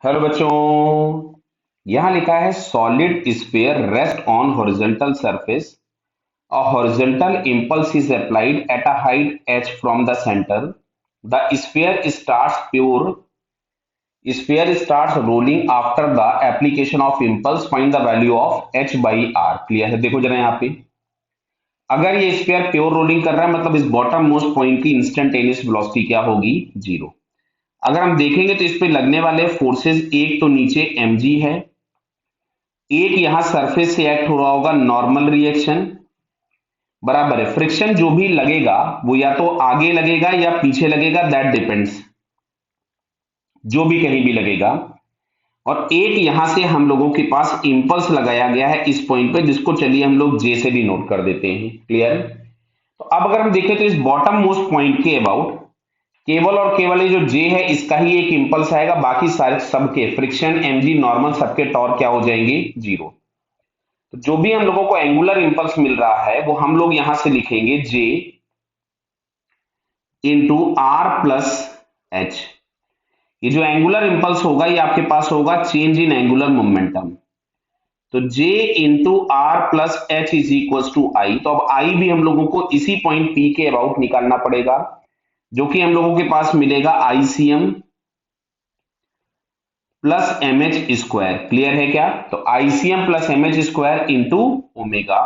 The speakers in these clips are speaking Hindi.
हेलो बच्चों। यहां लिखा है solid sphere rest on horizontal surface. A horizontal impulse is applied at a height h from the center. The sphere starts rolling after the application of impulse. Find the value of h by r. Clear है? देखो जरा यहाँ पे, अगर ये स्फीयर प्योर रोलिंग कर रहा है मतलब इस बॉटम मोस्ट पॉइंट की इंस्टेंटेनियस वेलोसिटी क्या होगी? जीरो। अगर हम देखेंगे तो इस पे लगने वाले फोर्सेस, एक तो नीचे mg है, एक यहां सरफेस से एक्ट हो रहा होगा नॉर्मल रिएक्शन, बराबर है। फ्रिक्शन जो भी लगेगा वो या तो आगे लगेगा या पीछे लगेगा, दैट डिपेंड्स, जो भी कहीं भी लगेगा। और एक यहां से हम लोगों के पास इंपल्स लगाया गया है इस पॉइंट पे, जिसको चलिए हम लोग जे से डिनोट कर देते हैं। क्लियर? तो अब अगर हम देखें तो इस बॉटम मोस्ट पॉइंट के अबाउट केवल और केवल ये जो जे है इसका ही एक इंपल्स आएगा, बाकी सारे सबके फ्रिक्शन mg नॉर्मल सबके टॉर्क क्या हो जाएंगे? जीरो। तो जो भी हम लोगों को एंगुलर इंपल्स मिल रहा है वो हम लोग यहां से लिखेंगे J into R plus H. ये जो एंगुलर इंपल्स होगा ये आपके पास होगा चेंज इन एंगुलर मोमेंटम। तो J into R plus H is equal to I. तो अब आई भी हम लोगों को इसी पॉइंट P के अबाउट निकालना पड़ेगा, जो कि हम लोगों के पास मिलेगा ICM plus M H square. Clear है क्या? तो ICM plus M H square into omega.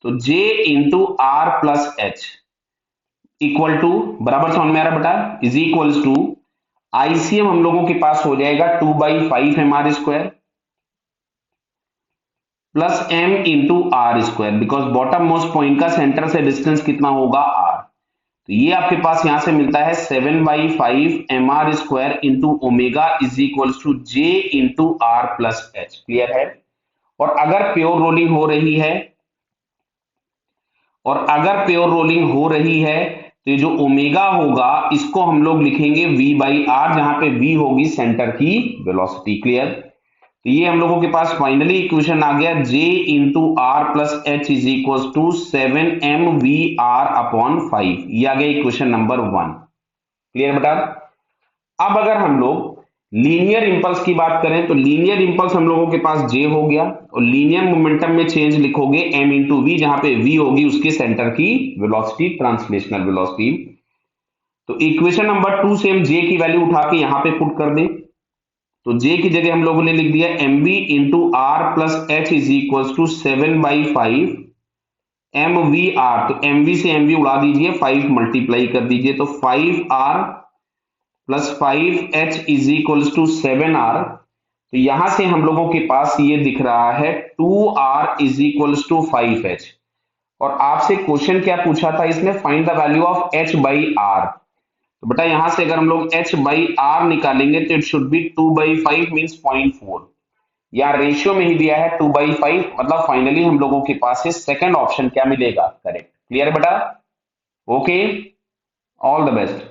तो J into R plus H equal to, बराबर समझ में आ रहा बेटा, इज इक्वल टू आईसीएम हम लोगों के पास हो जाएगा 2/5 mr² plus m into R square, because bottom most point का सेंटर से डिस्टेंस कितना होगा? r। तो ये आपके पास यहां से मिलता है 7/5 mr² into omega is equal to j into R plus H. Clear है? और अगर प्योर रोलिंग हो रही है, तो ये जो ओमेगा होगा इसको हम लोग लिखेंगे v बाई आर, जहां पे v होगी सेंटर की वेलोसिटी। क्लियर? तो ये हम लोगों के पास फाइनली इक्वेशन आ गया, j into R plus H is equal to 7mvr/5। ये आ गया इक्वेशन नंबर 1। क्लियर बेटा? अब अगर हम लोग लीनियर इंपल्स की बात करें तो लीनियर इंपल्स हम लोगों के पास J हो गया, और लीनियर मोमेंटम में चेंज लिखोगे m इंटू वी, जहां पे v होगी उसके सेंटर की वेलोसिटी, ट्रांसलेशनल वेलोसिटी। तो इक्वेशन नंबर 2 से हम J की वैल्यू उठा के यहां पे पुट कर दें, तो J की जगह हम लोगों ने लिख दिया mv into R plus H is equal to 7/5 mvr। तो mv से mv उड़ा दीजिए, 5 मल्टीप्लाई कर दीजिए, तो 5r plus 5h is equal to 7r। तो यहां से हम लोगों के पास ये दिख रहा है 2r is equal to 5h। और आपसे क्वेश्चन क्या पूछा था इसने? Find the value of h by R. तो बेटा यहां से अगर हम लोग h बाई आर निकालेंगे तो इट शुड बी 2/5 मीन्स 0.4। या रेशियो में ही दिया है 2/5, मतलब फाइनली हम लोगों के पास है सेकंड ऑप्शन क्या मिलेगा? करेक्ट। क्लियर बेटा? Okay, all the best.